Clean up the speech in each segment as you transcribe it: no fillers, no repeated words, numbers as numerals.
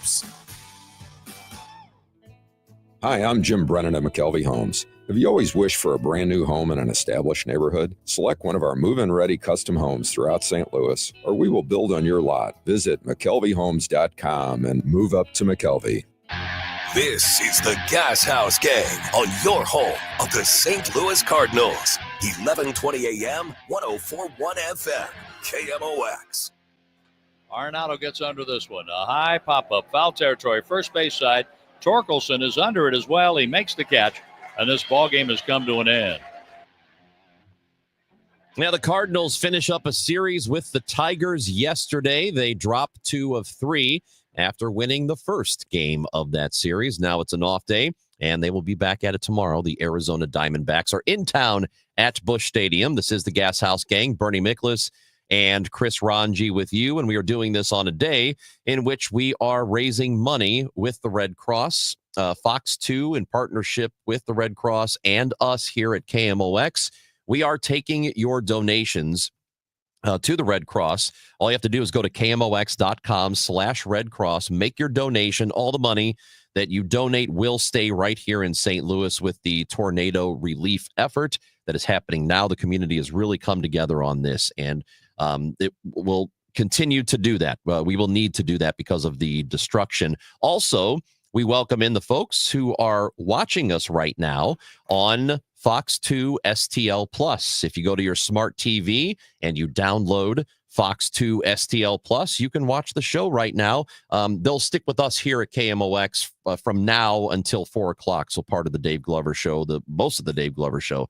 hoops. Hi, I'm Jim Brennan at McKelvey Homes. Have you always wished for a brand new home in an established neighborhood? Select one of our move-in ready custom homes throughout St. Louis, or we will build on your lot. Visit McKelveyHomes.com and move up to McKelvey. This is the Gashouse Gang on your home of the St. Louis Cardinals. 1120 AM, 104.1 FM, KMOX. Arenado gets under this one. A high pop-up, foul territory, first base side. Torkelson is under it as well. He makes the catch, and this ball game has come to an end. Now the Cardinals finish up a series with the Tigers yesterday. They dropped 2 of 3 after winning the first game of that series. Now it's an off day, and they will be back at it tomorrow. The Arizona Diamondbacks are in town at Busch Stadium. This is the Gashouse Gang, Bernie Miklasz and Chris Ranji with you, and we are doing this on a day in which we are raising money with the Red Cross. Fox 2, in partnership with the Red Cross and us here at KMOX, we are taking your donations to the Red Cross. All you have to do is go to KMOX.com/Red Cross, make your donation. All the money that you donate will stay right here in St. Louis with the tornado relief effort that is happening now. The community has really come together on this, and it will continue to do that. We will need to do that because of the destruction. Also, we welcome in the folks who are watching us right now on Fox 2 STL Plus. If you go to your smart TV and you download Fox 2 STL Plus, you can watch the show right now. They'll stick with us here at KMOX from now until 4 o'clock. So part of the Dave Glover show, most of the Dave Glover show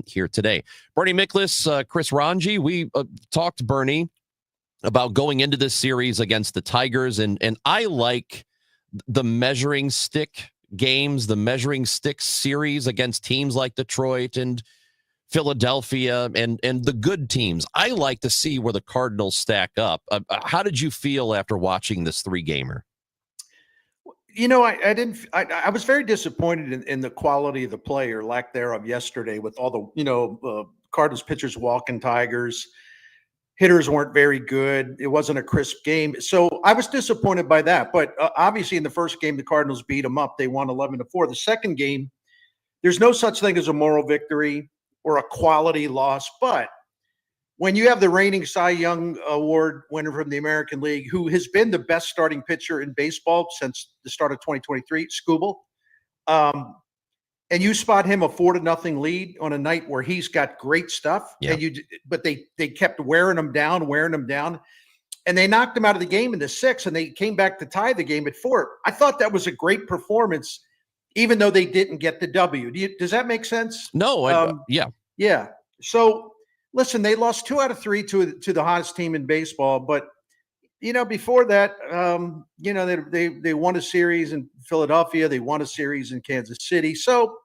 here today. Bernie Miklasz, Chris Ranji, we talked, Bernie, about going into this series against the Tigers. And I like the measuring stick games, the measuring stick series against teams like Detroit and Philadelphia and the good teams. I like to see where the Cardinals stack up. How did you feel after watching this 3-gamer? You know, I was very disappointed in the quality of the play or lack thereof yesterday with all the, Cardinals pitchers walking Tigers. Hitters weren't very good. It wasn't a crisp game. So I was disappointed by that. But obviously in the first game, the Cardinals beat them up. They won 11-4. The second game, there's no such thing as a moral victory or a quality loss. But when you have the reigning Cy Young Award winner from the American League, who has been the best starting pitcher in baseball since the start of 2023, Skubal, and you spot him a 4-0 lead on a night where he's got great stuff, but they kept wearing him down, and they knocked him out of the game in the 6th, and they came back to tie the game at 4. I thought that was a great performance, even though they didn't get the W. Does that make sense? No, yeah. So listen, they lost 2 out of 3 to the hottest team in baseball, but before that, they won a series in Philadelphia. They won a series in Kansas City. So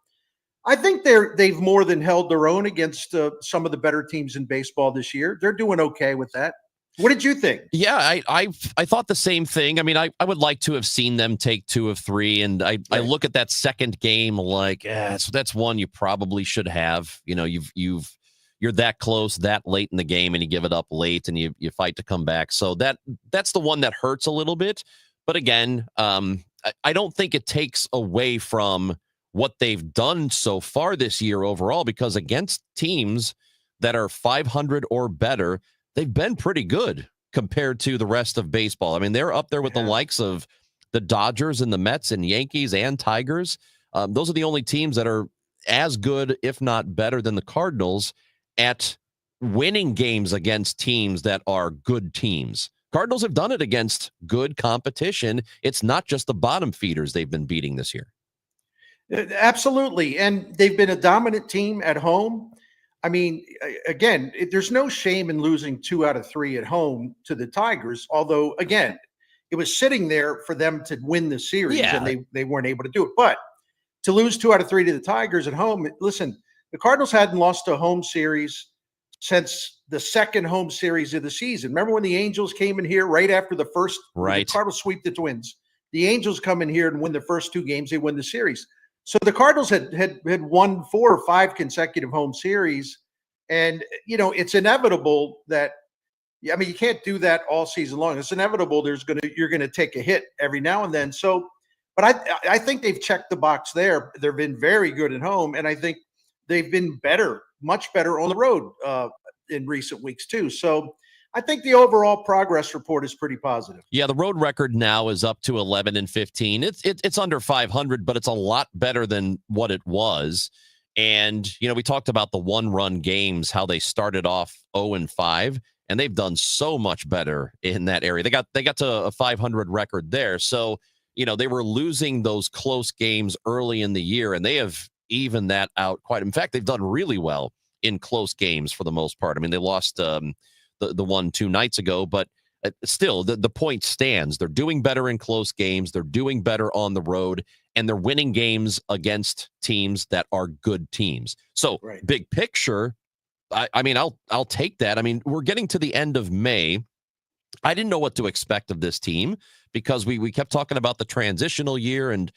I think they've more than held their own against some of the better teams in baseball this year. They're doing okay with that. What did you think? Yeah, I thought the same thing. I mean, I would like to have seen them take 2 of 3, and I look at that second game like, so that's one you probably should have. You're that close, that late in the game, and you give it up late, and you fight to come back. So that's the one that hurts a little bit. But again, I don't think it takes away from what they've done so far this year overall, because against teams that are 500 or better, they've been pretty good compared to the rest of baseball. I mean, they're up there with the likes of the Dodgers and the Mets and Yankees and Tigers. Those are the only teams that are as good, if not better, than the Cardinals at winning games against teams that are good teams. Cardinals have done it against good competition. It's not just the bottom feeders they've been beating this year. Absolutely. And they've been a dominant team at home. I mean, again, there's no shame in losing 2 out of 3 at home to the Tigers. Although, again, it was sitting there for them to win the series, and they weren't able to do it. But to lose 2 out of 3 to the Tigers at home, listen, the Cardinals hadn't lost a home series since the second home series of the season. Remember when the Angels came in here right after the first? Right. The Cardinals sweep the Twins. The Angels come in here and win the first 2 games. They win the series. So the Cardinals had won 4 or 5 consecutive home series. And, it's inevitable that Yeah, I mean, you can't do that all season long. It's inevitable. You're gonna take a hit every now and then. So, but I think they've checked the box there. They've been very good at home, and I think they've been better, much better on the road in recent weeks too. So, I think the overall progress report is pretty positive. Yeah, the road record now is up to 11-15. It's under 500, but it's a lot better than what it was. And we talked about the one-run games, how they started off 0-5. And they've done so much better in that area. They got to a 500 record there. So, they were losing those close games early in the year, and they have evened that out quite. In fact, they've done really well in close games for the most part. I mean, they lost the one 2 nights ago, but still, the point stands. They're doing better in close games. They're doing better on the road, and they're winning games against teams that are good teams. So, Big picture, I mean, I'll take that. I mean, we're getting to the end of May. I didn't know what to expect of this team because we kept talking about the transitional year and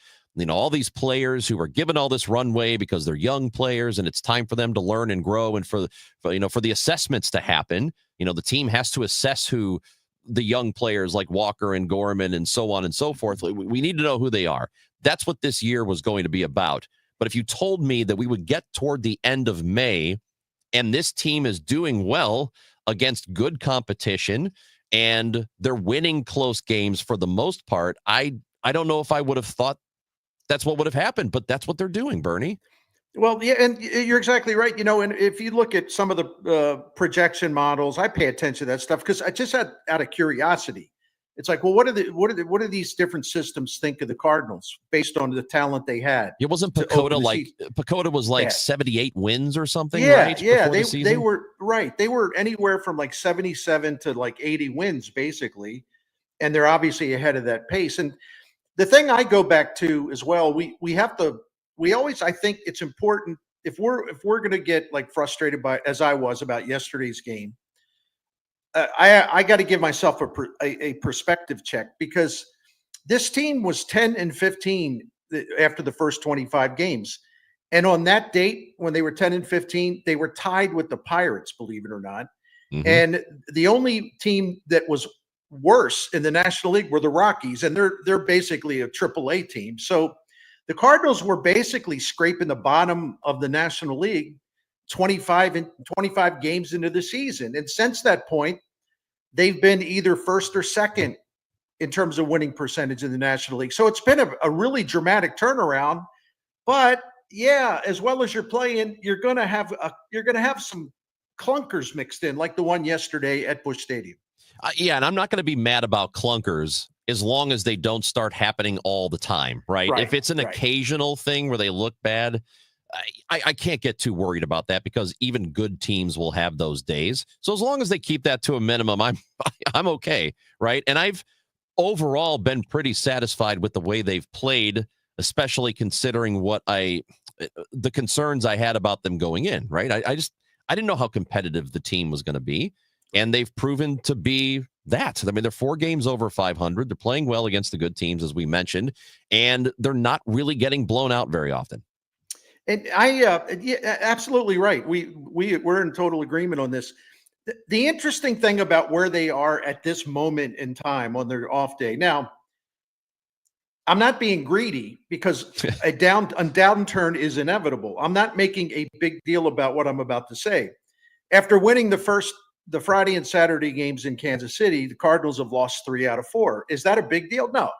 all these players who are given all this runway because they're young players and it's time for them to learn and grow and for the assessments to happen. The team has to assess who the young players like Walker and Gorman and so on and so forth. We need to know who they are. That's what this year was going to be about. But if you told me that we would get toward the end of May and this team is doing well against good competition and they're winning close games for the most part, I don't know if I would have thought that's what would have happened, but that's what they're doing, Bernie. Well, yeah, and you're exactly right. And if you look at some of the projection models, I pay attention to that stuff because I just out of curiosity. It's like, well, what do these different systems think of the Cardinals based on the talent they had? It wasn't Pacoda was like 78 wins or something, yeah, right? Yeah, they were right. They were anywhere from like 77 to like 80 wins, basically, and they're obviously ahead of that pace. And the thing I go back to as well, we always, I think it's important if we're going to get like frustrated by, as I was about yesterday's game. I got to give myself a perspective check because this team was 10-15 after the first 25 games. And on that date, when they were 10-15, they were tied with the Pirates, believe it or not. Mm-hmm. And the only team that was worse in the National League were the Rockies, and they're basically a AAA team. So the Cardinals were basically scraping the bottom of the National League 25 games into the season. And since that point, they've been either first or second in terms of winning percentage in the National League. So it's been a really dramatic turnaround. But yeah, as well as you're playing, you're going to have some clunkers mixed in, like the one yesterday at Busch Stadium. Yeah, and I'm not going to be mad about clunkers as long as they don't start happening all the time, right? If it's an occasional thing where they look bad, I can't get too worried about that because even good teams will have those days. So as long as they keep that to a minimum, I'm okay, right? And I've overall been pretty satisfied with the way they've played, especially considering the concerns I had about them going in, right? I didn't know how competitive the team was going to be, and they've proven to be that. I mean, they're 4 games over 500. They're playing well against the good teams, as we mentioned, and they're not really getting blown out very often. And yeah, absolutely right. We're in total agreement on this. The interesting thing about where they are at this moment in time on their off day. Now, I'm not being greedy because a downturn is inevitable. I'm not making a big deal about what I'm about to say. After winning the Friday and Saturday games in Kansas City, the Cardinals have lost 3 out of 4. Is that a big deal? No.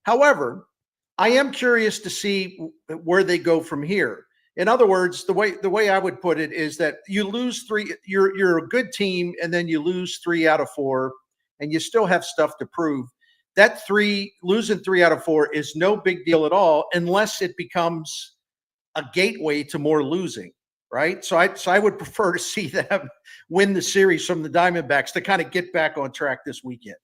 However, I am curious to see where they go from here. In other words, the way I would put it is that you lose 3, you're a good team, and then you lose 3 out of 4, and you still have stuff to prove. That losing 3 out of 4 is no big deal at all, unless it becomes a gateway to more losing, right? So I would prefer to see them win the series from the Diamondbacks to kind of get back on track this weekend.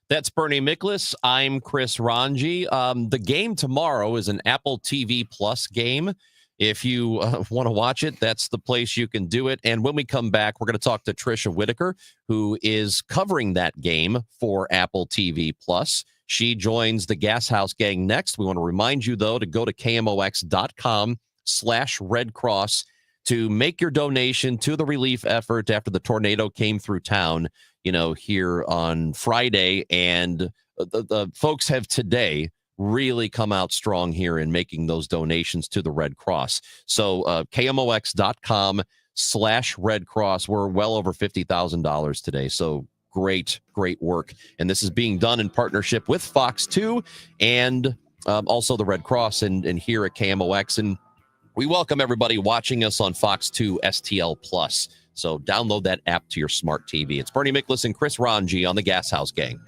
That's Bernie Miklas. I'm Chris Ranji. The game tomorrow is an Apple TV Plus game. If you want to watch it, that's the place you can do it. And when we come back, we're going to talk to Trisha Whitaker, who is covering that game for Apple TV Plus. She joins the Gashouse Gang next. We want to remind you, though, to go to KMOX.com/Red Cross to make your donation to the relief effort after the tornado came through town. here on Friday. And the folks have today really come out strong here in making those donations to the Red Cross. So KMOX.com/Red Cross. We're well over $50,000 today. So great work. And this is being done in partnership with Fox 2 and also the Red Cross and here at KMOX. And we welcome everybody watching us on Fox 2 STL Plus. So download that app to your smart TV. It's Bernie Miklasz and Chris Ranji on the Gashouse Gang.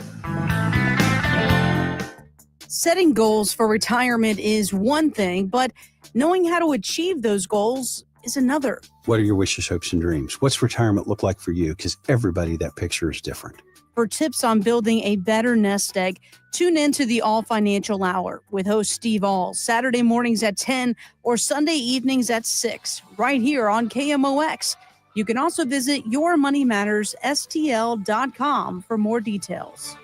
Setting goals for retirement is one thing, but knowing how to achieve those goals is another. What are your wishes, hopes, and dreams? What's retirement look like for you? Because everybody, that picture is different. For tips on building a better nest egg, tune into the All Financial Hour with host Steve All, Saturday mornings at 10 or Sunday evenings at 6, right here on KMOX. You can also visit yourmoneymattersstl.com for more details.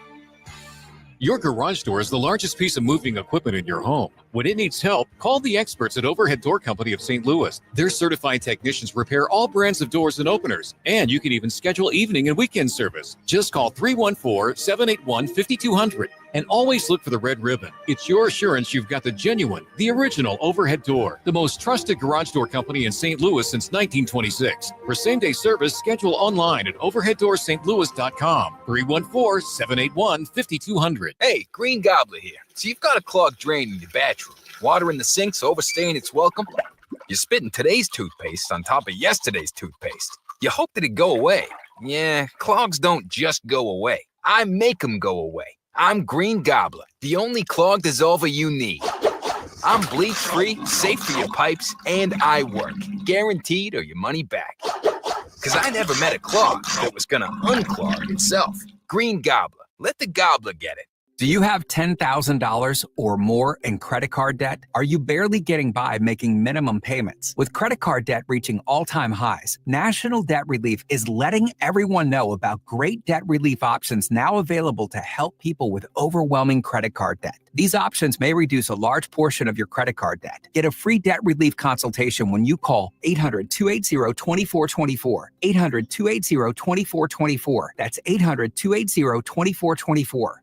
Your garage door is the largest piece of moving equipment in your home. When it needs help, call the experts at Overhead Door Company of St. Louis. Their certified technicians repair all brands of doors and openers, and you can even schedule evening and weekend service. Just call 314-781-5200 and always look for the red ribbon. It's your assurance you've got the genuine, the original Overhead Door, the most trusted garage door company in St. Louis since 1926. For same-day service, schedule online at overheaddoorstlouis.com. 314-781-5200. Hey, Green Gobbler here. So you've got a clogged drain in your bathroom. Water in the sink's overstaying its welcome. You're spitting today's toothpaste on top of yesterday's toothpaste. You hope that it go away. Yeah, clogs don't just go away. I make them go away. I'm Green Gobbler, the only clog dissolver you need. I'm bleach-free, safe for your pipes, and I work. Guaranteed or your money back. Because I never met a clog that was going to unclog itself. Green Gobbler. Let the gobbler get it. Do you have $10,000 or more in credit card debt? Are you barely getting by making minimum payments? With credit card debt reaching all-time highs, National Debt Relief is letting everyone know about great debt relief options now available to help people with overwhelming credit card debt. These options may reduce a large portion of your credit card debt. Get a free debt relief consultation when you call 800-280-2424. 800-280-2424. That's 800-280-2424.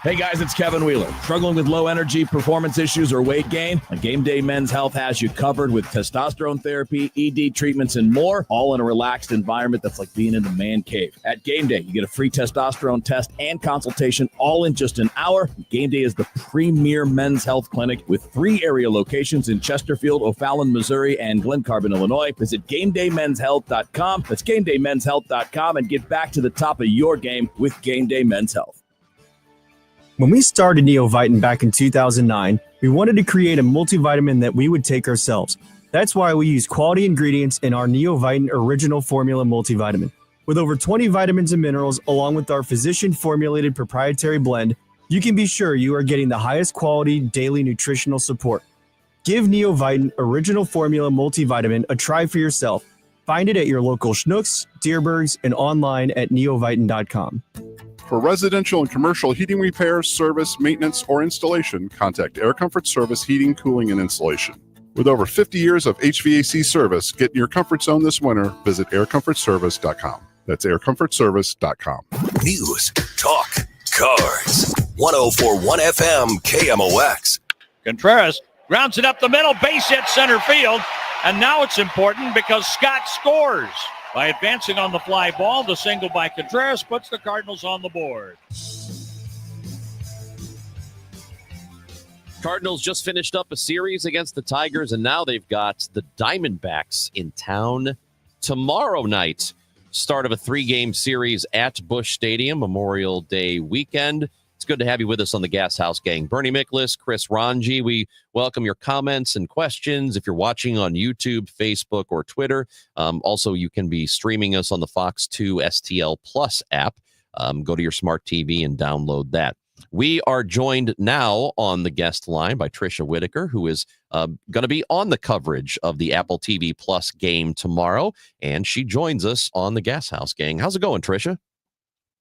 Hey guys, it's Kevin Wheeler. Struggling with low energy, performance issues, or weight gain? Game Day Men's Health has you covered with testosterone therapy, ED treatments, and more, all in a relaxed environment that's like being in the man cave. At Game Day, you get a free testosterone test and consultation all in just an hour. Game Day is the premier men's health clinic with 3 area locations in Chesterfield, O'Fallon, Missouri, and Glen Carbon, Illinois. Visit GameDayMen'sHealth.com. That's GameDayMen'sHealth.com and get back to the top of your game with Game Day Men's Health. When we started Neovitin back in 2009, we wanted to create a multivitamin that we would take ourselves. That's why we use quality ingredients in our Neovitin Original Formula multivitamin. With over 20 vitamins and minerals, along with our physician-formulated proprietary blend, you can be sure you are getting the highest quality daily nutritional support. Give Neovitin Original Formula multivitamin a try for yourself. Find it at your local Schnucks, Deerbergs, and online at neovitin.com. For residential and commercial heating repairs, service, maintenance, or installation, contact Air Comfort Service Heating, Cooling, and Installation. With over 50 years of HVAC service, get in your comfort zone this winter. Visit aircomfortservice.com. That's aircomfortservice.com. News, talk, cars. 104.1 FM KMOX. Contreras grounds it up the middle, base hit center field. And now it's important because Scott scores. By advancing on the fly ball, the single by Contreras puts the Cardinals on the board. Cardinals just finished up a series against the Tigers, and now they've got the Diamondbacks in town tomorrow night. Start of a 3-game series at Busch Stadium, Memorial Day weekend. It's good to have you with us on the Gashouse Gang. Bernie Miklasz, Chris Ranji, we welcome your comments and questions. If you're watching on YouTube, Facebook, or Twitter, also you can be streaming us on the Fox 2 STL Plus app. Go to your smart TV and download that. We are joined now on the guest line by Tricia Whitaker, who is going to be on the coverage of the Apple TV Plus game tomorrow, and she joins us on the Gashouse Gang. How's it going, Tricia?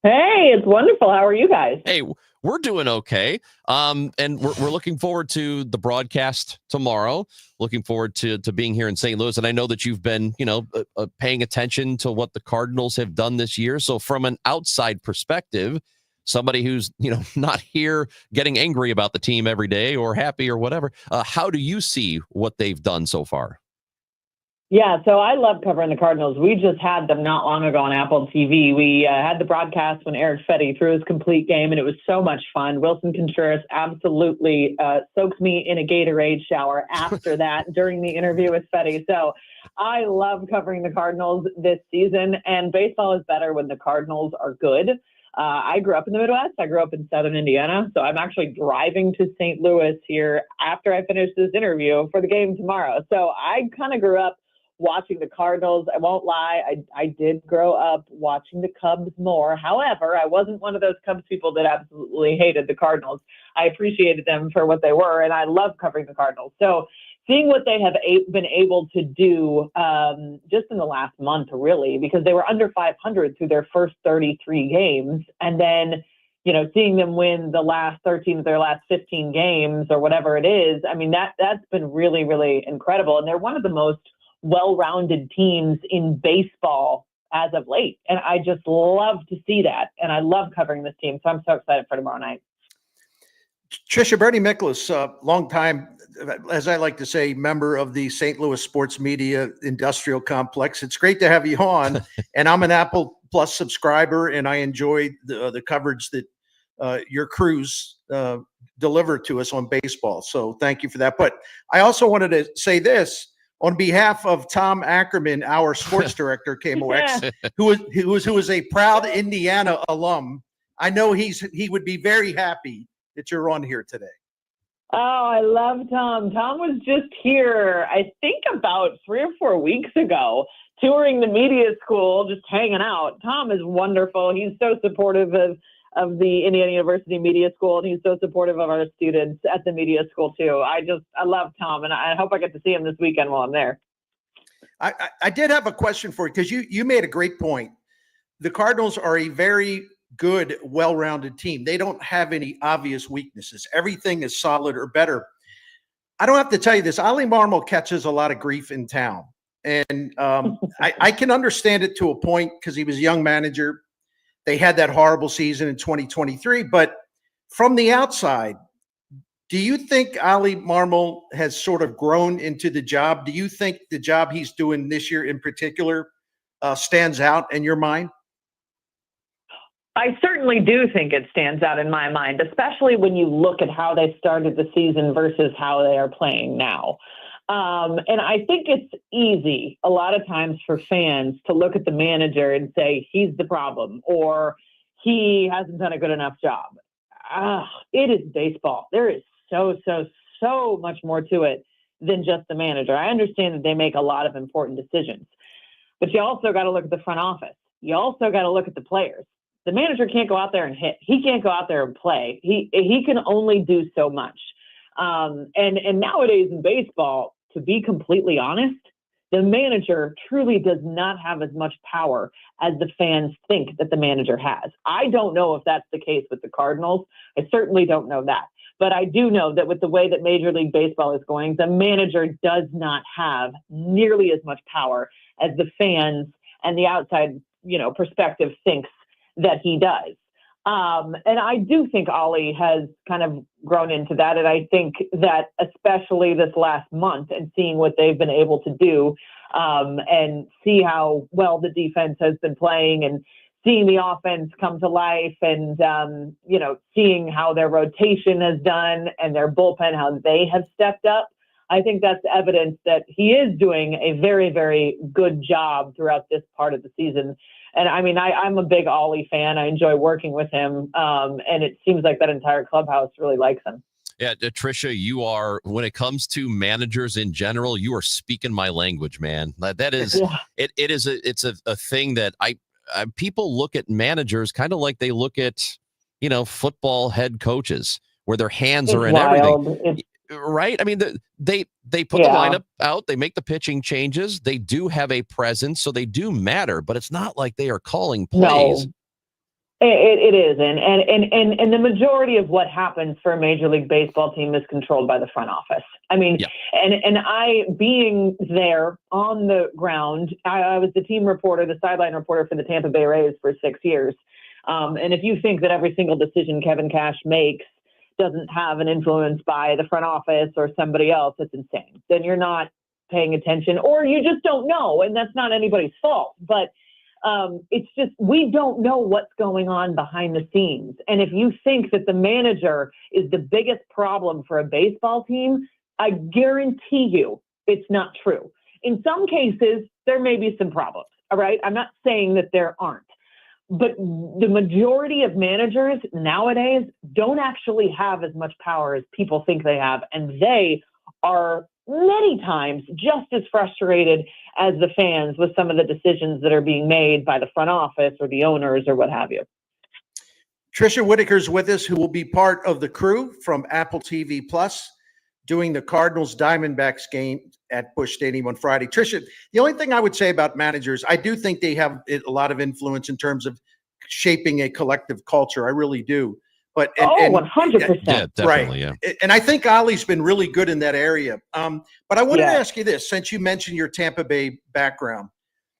Hey, it's wonderful. How are you guys? Hey, we're doing okay. And we're looking forward to the broadcast tomorrow. Looking forward to being here in St. Louis. And I know that you've been, paying attention to what the Cardinals have done this year. So from an outside perspective, somebody who's, not here getting angry about the team every day or happy or whatever, how do you see what they've done so far? Yeah, so I love covering the Cardinals. We just had them not long ago on Apple TV. We had the broadcast when Eric Fetty threw his complete game, and it was so much fun. Wilson Contreras absolutely soaked me in a Gatorade shower after that during the interview with Fetty. So I love covering the Cardinals this season, and baseball is better when the Cardinals are good. I grew up in the Midwest. I grew up in Southern Indiana. So I'm actually driving to St. Louis here after I finish this interview for the game tomorrow. So I kind of grew up watching the Cardinals. I won't lie. I did grow up watching the Cubs more. However, I wasn't one of those Cubs people that absolutely hated the Cardinals. I appreciated them for what they were, and I love covering the Cardinals. So seeing what they have been able to do just in the last month, really, because they were under 500 through their first 33 games. And then, seeing them win the last 13 of their last 15 games or whatever it is, I mean, that's been really, really incredible. And they're one of the most well-rounded teams in baseball as of late. And I just love to see that. And I love covering this team. So I'm so excited for tomorrow night. Tricia, Bernie Miklasz, long time, as I like to say, member of the St. Louis sports media industrial complex. It's great to have you on. And I'm an Apple Plus subscriber, and I enjoy the coverage that your crews deliver to us on baseball. So thank you for that. But I also wanted to say this. On behalf of Tom Ackerman, our sports director, KMOX, who is a proud Indiana alum, I know he would be very happy that you're on here today. Oh, I love Tom. Tom was just here, I think about 3 or 4 weeks ago, touring the media school, just hanging out. Tom is wonderful. He's so supportive of the Indiana University Media School, and he's so supportive of our students at the media school too. I love Tom, and I hope I get to see him this weekend while I'm there. I did have a question for you, because you made a great point. The Cardinals are a very good, well-rounded team. They don't have any obvious weaknesses. Everything is solid or better. I don't have to tell you this. Ollie Marmol catches a lot of grief in town, and I can understand it to a point, because he was a young manager. They had that horrible season in 2023, but from the outside, do you think Ollie Marmol has sort of grown into the job? Do you think the job he's doing this year in particular stands out in your mind? I certainly do think it stands out in my mind, especially when you look at how they started the season versus how they are playing now. And I think it's easy a lot of times for fans to look at the manager and say, he's the problem, or he hasn't done a good enough job. It is baseball. There is so much more to it than just the manager. I understand that they make a lot of important decisions, but you also got to look at the front office. You also got to look at the players. The manager can't go out there and hit. He can't go out there and play. He can only do so much. And nowadays in baseball, to be completely honest, the manager truly does not have as much power as the fans think that the manager has. I don't know if that's the case with the Cardinals. I certainly don't know that. But I do know that with the way that Major League Baseball is going, the manager does not have nearly as much power as the fans and the outside, perspective thinks that he does. And I do think Ollie has kind of grown into that. And I think that especially this last month and seeing what they've been able to do and see how well the defense has been playing and seeing the offense come to life and, seeing how their rotation has done and their bullpen, how they have stepped up. I think that's evidence that he is doing a very, very good job throughout this part of the season. And I mean, I'm a big Ollie fan. I enjoy working with him. And it seems like that entire clubhouse really likes him. Yeah, Tricia, you are, when it comes to managers in general, you are speaking my language, man. That is, it's a thing that people look at managers kind of like they look at, football head coaches, where their hands are in everything. Right? I mean, they put the lineup out. They make the pitching changes. They do have a presence, so they do matter. But it's not like they are calling plays. It is, and the majority of what happens for a Major League Baseball team is controlled by the front office. I mean, and I, being there on the ground, I was the team reporter, the sideline reporter for the Tampa Bay Rays for 6 years. And if you think that every single decision Kevin Cash makes doesn't have an influence by the front office or somebody else, it's insane. Then you're not paying attention, or you just don't know, and that's not anybody's fault. But it's just, we don't know what's going on behind the scenes. And if you think that the manager is the biggest problem for a baseball team, I guarantee you it's not true. In some cases, there may be some problems. All right. I'm not saying that there aren't, but the majority of managers nowadays don't actually have as much power as people think they have. And they are many times just as frustrated as the fans with some of the decisions that are being made by the front office or the owners or what have you. Tricia Whitaker's with us, who will be part of the crew from Apple TV Plus doing the Cardinals Diamondbacks game at Busch Stadium on Friday. Tricia, the only thing I would say about managers, I do think they have a lot of influence in terms of shaping a collective culture. I really do. But 100%. Yeah, definitely, right. Yeah. And I think Ollie's been really good in that area. But I wanted to ask you this, since you mentioned your Tampa Bay background.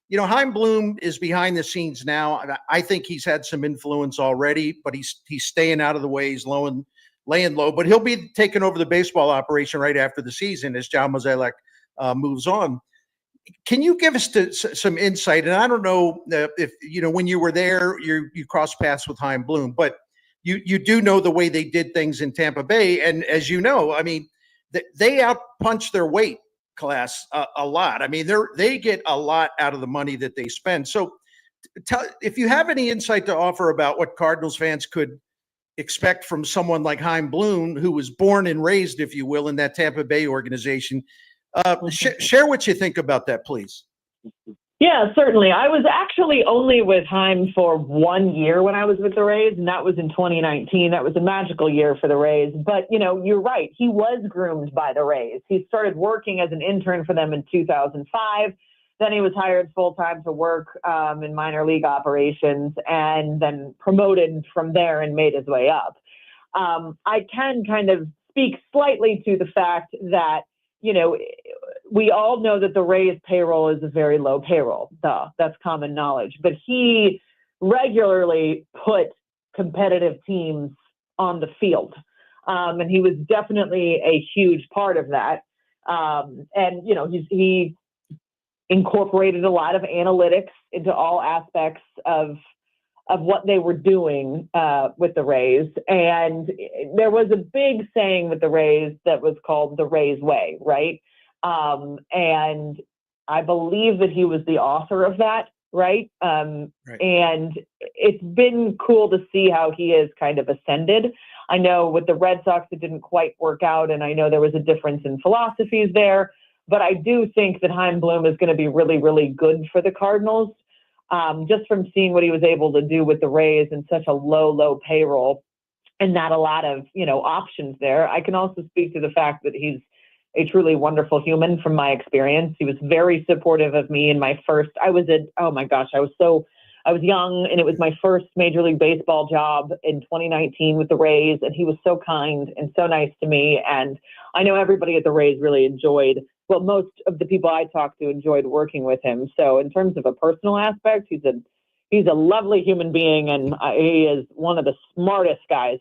You know, Chaim Bloom is behind the scenes now. I think he's had some influence already, but he's staying out of the way. He's laying low, but he'll be taking over the baseball operation right after the season as John Mozeliak moves on. Can you give us some insight? And I don't know if, you know, when you were there, you crossed paths with Chaim Bloom, but you do know the way they did things in Tampa Bay. And as you know, I mean, they outpunch their weight class a lot. I mean, they get a lot out of the money that they spend. So if you have any insight to offer about what Cardinals fans could expect from someone like Chaim Bloom, who was born and raised, if you will, in that Tampa Bay organization, share what you think about that, please. Yeah, certainly. I was actually only with Chaim for 1 year when I was with the Rays, and that was in 2019. That was a magical year for the Rays. But, you know, you're right. He was groomed by the Rays. He started working as an intern for them in 2005. Then he was hired full-time to work in minor league operations and then promoted from there and made his way up. I can kind of speak slightly to the fact that, you know, we all know that the Rays payroll is a very low payroll. That's common knowledge. But he regularly put competitive teams on the field. And he was definitely a huge part of that. And, you know, he incorporated a lot of analytics into all aspects of what they were doing with the Rays. And there was a big saying with the Rays that was called the Rays way, right? And I believe that he was the author of that, right? Right. And it's been cool to see how he has kind of ascended. I know with the Red Sox, it didn't quite work out, and I know there was a difference in philosophies there. But I do think that Chaim Bloom is going to be really, really good for the Cardinals. Just from seeing what he was able to do with the Rays in such a low payroll and not a lot of, you know, options there. I can also speak to the fact that he's a truly wonderful human from my experience. He was very supportive of me in my first, I was young, and it was my first Major League Baseball job in 2019 with the Rays. And he was so kind and so nice to me. And I know everybody at the Rays really enjoyed, well, most of the people I talked to enjoyed working with him. So in terms of a personal aspect, he's a lovely human being, and he is one of the smartest guys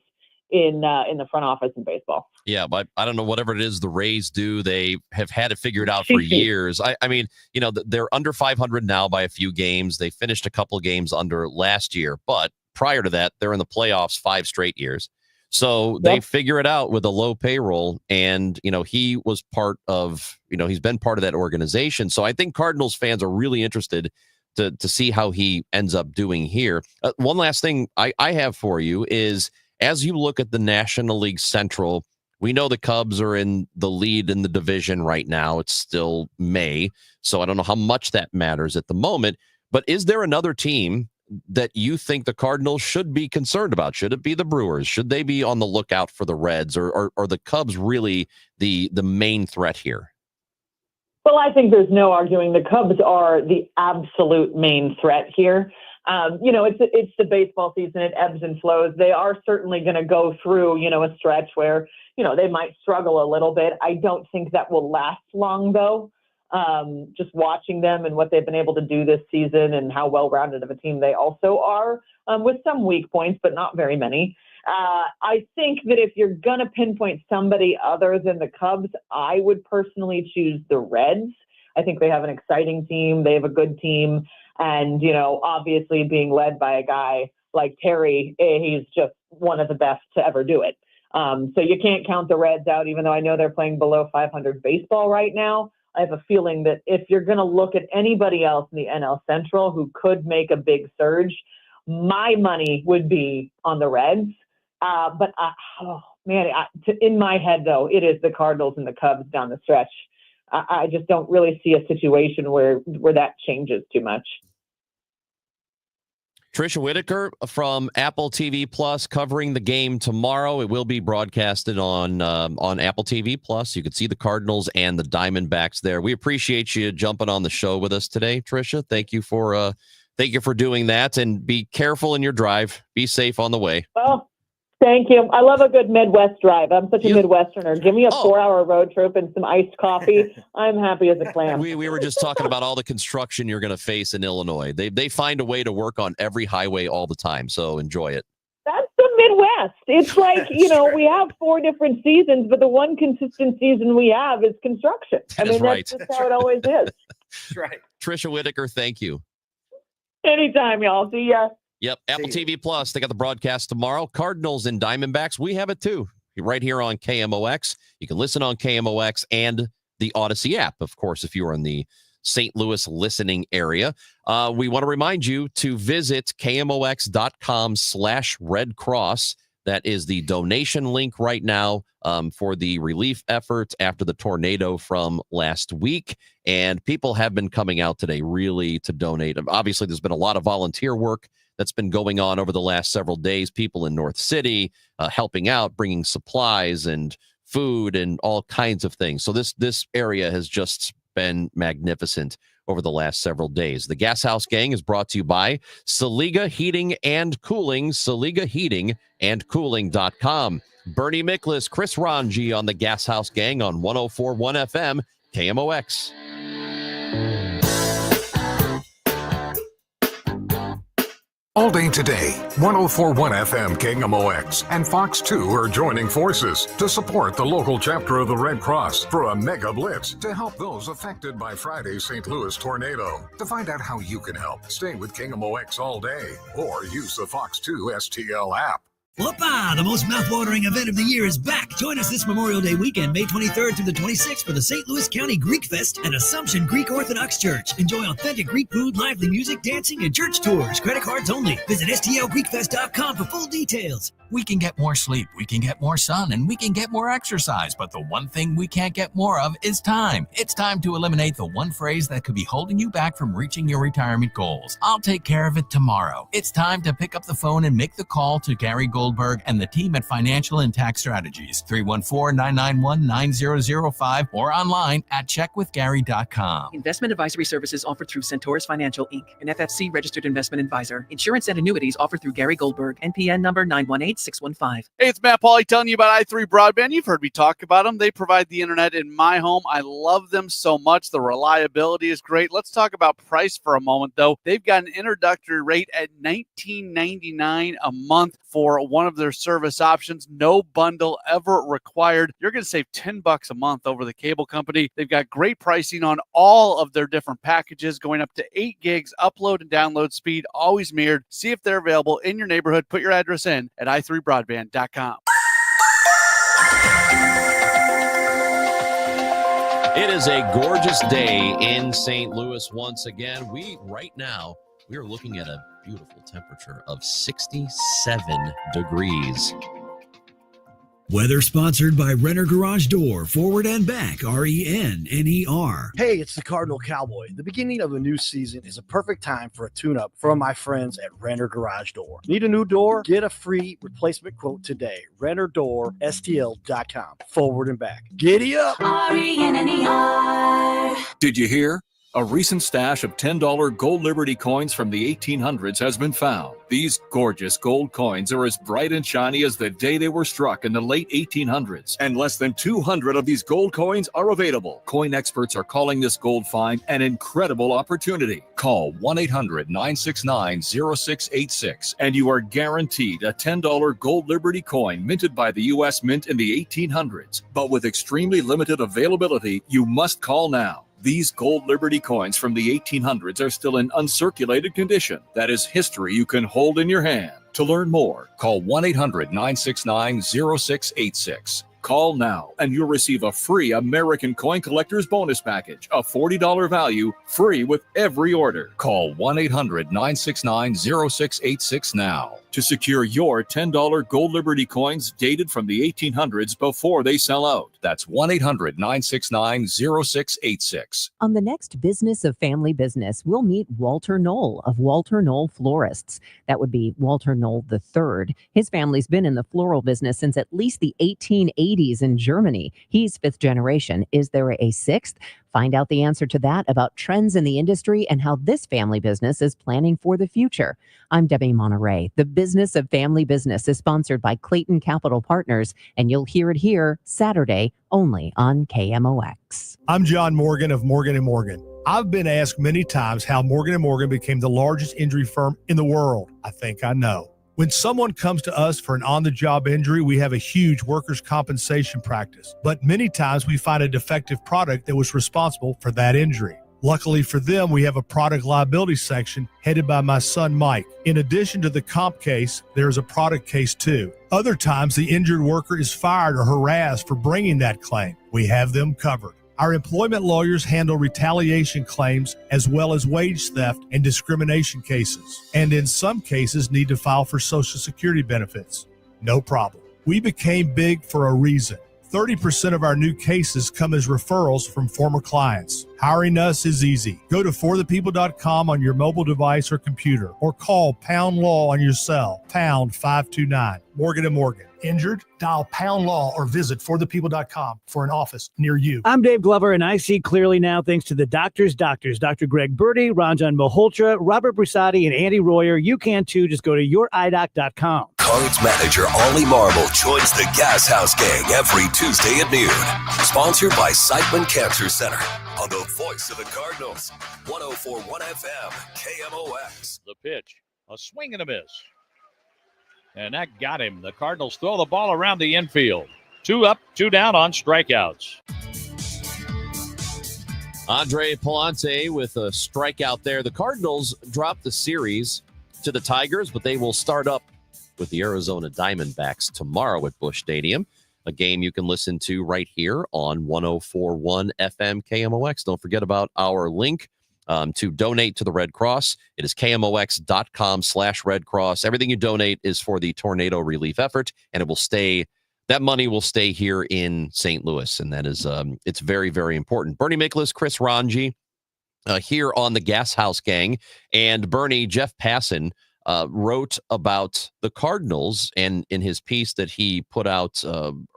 in the front office in baseball. Yeah, but I don't know, whatever it is the Rays do, they have had it figured out for years. I mean, you know, they're under 500 now by a few games. They finished a couple games under last year, but prior to that, they're in the playoffs 5 straight years. So they figure it out with a low payroll. And, you know, he was part of, you know, he's been part of that organization. So I think Cardinals fans are really interested to see how he ends up doing here. One last thing I have for you is, as you look at the National League Central, we know the Cubs are in the lead in the division right now. It's still May, so I don't know how much that matters at the moment. But is there another team that you think the Cardinals should be concerned about? Should it be the Brewers? Should they be on the lookout for the Reds? Or are the Cubs really the main threat here? Well, I think there's no arguing the Cubs are the absolute main threat here. It's the baseball season. It ebbs and flows. They are certainly going to go through, a stretch where, they might struggle a little bit. I don't think that will last long, though. Just watching them and what they've been able to do this season and how well-rounded of a team they also are, with some weak points, but not very many. I think that if you're going to pinpoint somebody other than the Cubs, I would personally choose the Reds. I think they have an exciting team. They have a good team. And, obviously being led by a guy like Terry, he's just one of the best to ever do it. So you can't count the Reds out, even though I know they're playing below 500 baseball right now. I have a feeling that if you're going to look at anybody else in the NL Central who could make a big surge, my money would be on the Reds. In my head, though, it is the Cardinals and the Cubs down the stretch. I just don't really see a situation where that changes too much. Tricia Whitaker from Apple TV Plus covering the game tomorrow. It will be broadcasted on Apple TV Plus. You can see the Cardinals and the Diamondbacks there. We appreciate you jumping on the show with us today, Tricia. Thank you for doing that, and be careful in your drive. Be safe on the way. Well, thank you. I love a good Midwest drive. I'm such a Midwesterner. Give me a 4-hour road trip and some iced coffee. I'm happy as a clam. We were just talking about all the construction you're going to face in Illinois. They find a way to work on every highway all the time, so enjoy it. That's the Midwest. It's like, we have 4 different seasons, but the one consistent season we have is construction. That's just how it always is. That's right. Tricia Whitaker, thank you. Anytime, y'all. See ya. Yep, Apple TV Plus. They got the broadcast tomorrow. Cardinals and Diamondbacks. We have it too, right here on KMOX. You can listen on KMOX and the Odyssey app, of course, if you are in the St. Louis listening area. We want to remind you to visit KMOX.com/Red Cross. That is the donation link right now for the relief efforts after the tornado from last week. And people have been coming out today really to donate. Obviously, there's been a lot of volunteer work that's been going on over the last several days. People in North City helping out, bringing supplies and food and all kinds of things. So this area has just been magnificent over the last several days. The Gashouse Gang is brought to you by Saliga Heating and Cooling, SaligaHeatingandCooling.com. Bernie Miklasz, Chris Ranji on the Gashouse Gang on 104.1 FM, KMOX. All day today, 104.1 FM KMOX and Fox 2 are joining forces to support the local chapter of the Red Cross for a mega blitz to help those affected by Friday's St. Louis tornado. To find out how you can help, stay with KMOX all day or use the Fox 2 STL app. Whoopah! The most mouthwatering event of the year is back. Join us this Memorial Day weekend, May 23rd through the 26th for the St. Louis County Greek Fest at Assumption Greek Orthodox Church. Enjoy authentic Greek food, lively music, dancing, and church tours. Credit cards only. Visit STLGreekFest.com for full details. We can get more sleep, we can get more sun, and we can get more exercise, but the one thing we can't get more of is time. It's time to eliminate the one phrase that could be holding you back from reaching your retirement goals. I'll take care of it tomorrow. It's time to pick up the phone and make the call to Gary Goldberg and the team at Financial and Tax Strategies, 314-991-9005, or online at checkwithgary.com. Investment advisory services offered through Centaurus Financial, Inc., an FFC registered investment advisor. Insurance and annuities offered through Gary Goldberg, NPN number 918615. Hey, it's Matt Pauley telling you about i3 Broadband. You've heard me talk about them. They provide the internet in my home. I love them so much. The reliability is great. Let's talk about price for a moment, though. They've got an introductory rate at $19.99 a month for one of their service options. No bundle ever required. You're going to save $10 a month over the cable company. They've got great pricing on all of their different packages, going up to 8 gigs upload and download speed, always mirrored. See if they're available in your neighborhood. Put your address in at i3broadband.com. It is a gorgeous day in St. Louis once again. Right now, we are looking at a beautiful temperature of 67 degrees. Weather sponsored by Renner Garage Door, forward and back, RENNER. Hey, it's the Cardinal Cowboy. The beginning of a new season is a perfect time for a tune-up from my friends at Renner Garage Door. Need a new door? Get a free replacement quote today. RennerDoorSTL.com. Forward and back. Giddy up! Did you hear? A recent stash of $10 gold Liberty coins from the 1800s has been found. These gorgeous gold coins are as bright and shiny as the day they were struck in the late 1800s, and less than 200 of these gold coins are available. Coin experts are calling this gold find an incredible opportunity. Call 1-800-969-0686 and you are guaranteed a $10 gold Liberty coin minted by the U.S. Mint in the 1800s. But with extremely limited availability, you must call now. These gold Liberty coins from the 1800s are still in uncirculated condition. That is history you can hold in your hand. To learn more, call 1-800-969-0686. Call now and you'll receive a free American Coin Collector's Bonus Package, a $40 value, free with every order. Call 1-800-969-0686 now to secure your $10 gold Liberty coins dated from the 1800s before they sell out. That's 1-800-969-0686. On the next Business of Family Business, we'll meet Walter Knoll of Walter Knoll Florists. That would be Walter Knoll III. His family's been in the floral business since at least the 1880s in Germany. He's fifth generation. Is there a sixth? Find out the answer to that, about trends in the industry, and how this family business is planning for the future. I'm Debbie Monterey. The Business of Family Business is sponsored by Clayton Capital Partners, and you'll hear it here Saturday only on KMOX. I'm John Morgan of Morgan & Morgan. I've been asked many times how Morgan & Morgan became the largest injury firm in the world. I think I know. When someone comes to us for an on-the-job injury, we have a huge workers' compensation practice. But many times we find a defective product that was responsible for that injury. Luckily for them, we have a product liability section headed by my son, Mike. In addition to the comp case, there's a product case too. Other times, the injured worker is fired or harassed for bringing that claim. We have them covered. Our employment lawyers handle retaliation claims as well as wage theft and discrimination cases, and in some cases need to file for Social Security benefits. No problem. We became big for a reason. 30% of our new cases come as referrals from former clients. Hiring us is easy. Go to forthepeople.com on your mobile device or computer, or call Pound Law on your cell, pound 529. Morgan & Morgan. Injured? Dial Pound Law or visit forthepeople.com for an office near you. I'm Dave Glover, and I see clearly now thanks to the doctors, Dr. Greg Birdie, Ranjan Malhotra, Robert Brusati, and Andy Royer. You can too. Just go to youridoc.com. Cards manager Ollie Marble joins the Gashouse Gang every Tuesday at noon. Sponsored by Siteman Cancer Center on the voice of the Cardinals, 104.1 FM, KMOX. The pitch, a swing and a miss. And that got him. The Cardinals throw the ball around the infield. 2 up, 2 down on strikeouts. Andre Palante with a strikeout there. The Cardinals dropped the series to the Tigers, but they will start up with the Arizona Diamondbacks tomorrow at Busch Stadium, a game you can listen to right here on 104.1 FM KMOX. Don't forget about our link to donate to the Red Cross. It is KMOX.com/Red Cross. Everything you donate is for the tornado relief effort, and it will stay. That money will stay here in St. Louis, and that is it's very, very important. Bernie Miklasz, Chris Ranji, here on the Gashouse Gang, and Bernie, Jeff Passan wrote about the Cardinals, and in his piece that he put out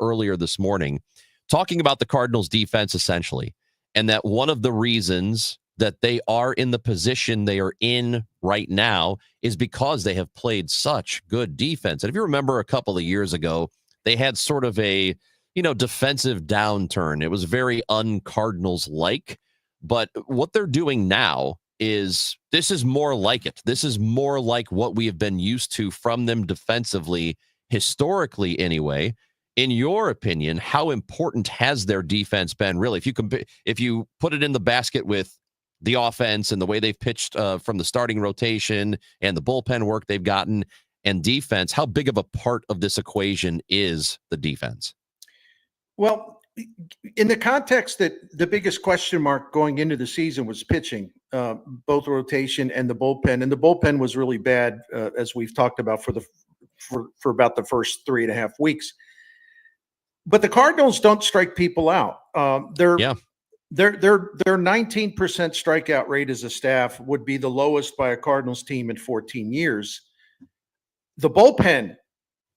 earlier this morning, talking about the Cardinals defense essentially, and that one of the reasons that they are in the position they are in right now is because they have played such good defense. And if you remember a couple of years ago, they had sort of a, defensive downturn. It was very un-Cardinals-like, but what they're doing now this is more like it. This is more like what we have been used to from them defensively, historically anyway. In your opinion, how important has their defense been really? If you put it in the basket with the offense and the way they've pitched from the starting rotation and the bullpen work they've gotten and defense, how big of a part of this equation is the defense? Well, in the context that the biggest question mark going into the season was pitching, both rotation and the bullpen. And the bullpen was really bad, as we've talked about for about the first 3.5 weeks. But the Cardinals don't strike people out. Their 19% strikeout rate as a staff would be the lowest by a Cardinals team in 14 years. The bullpen,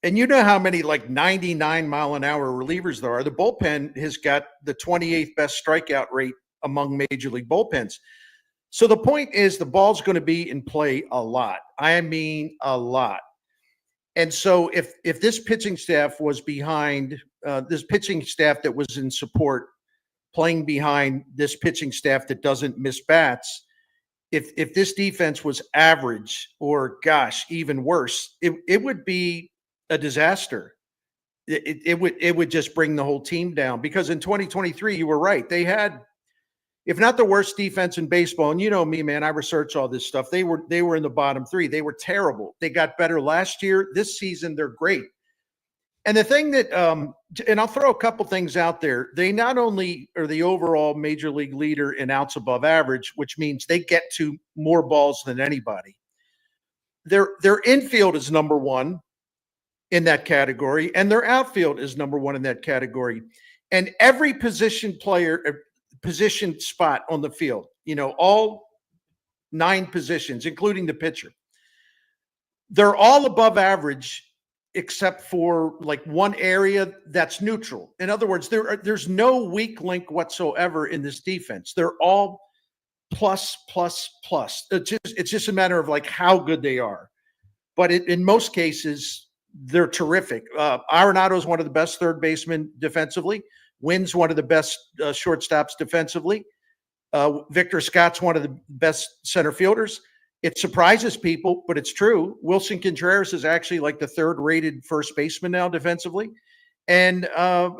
and you know how many 99-mile-an-hour relievers there are. The bullpen has got the 28th best strikeout rate among major league bullpens. So the point is the ball's going to be in play a lot. I mean, a lot. And so if this pitching staff was behind this pitching staff that was in support, playing behind this pitching staff that doesn't miss bats, if this defense was average or gosh, even worse, it would be a disaster. It would just bring the whole team down, because in 2023, you were right. They had, if not the worst defense in baseball, and you know me, man, I research all this stuff. They were in the bottom three. They were terrible. They got better last year. This season, they're great. And the thing that, and I'll throw a couple things out there. They not only are the overall major league leader in outs above average, which means they get to more balls than anybody. Their infield is number one in that category, and their outfield is number one in that category. And every position spot on the field, all 9 positions, including the pitcher, they're all above average, except for like one area that's neutral. In other words, there's no weak link whatsoever in this defense. They're all plus, plus, plus. It's just a matter of like how good they are. But in most cases, they're terrific. Arenado is one of the best third basemen defensively. Wynn's one of the best shortstops defensively. Victor Scott's one of the best center fielders. It surprises people, but it's true. Wilson Contreras is actually like the 3rd rated first baseman now defensively. And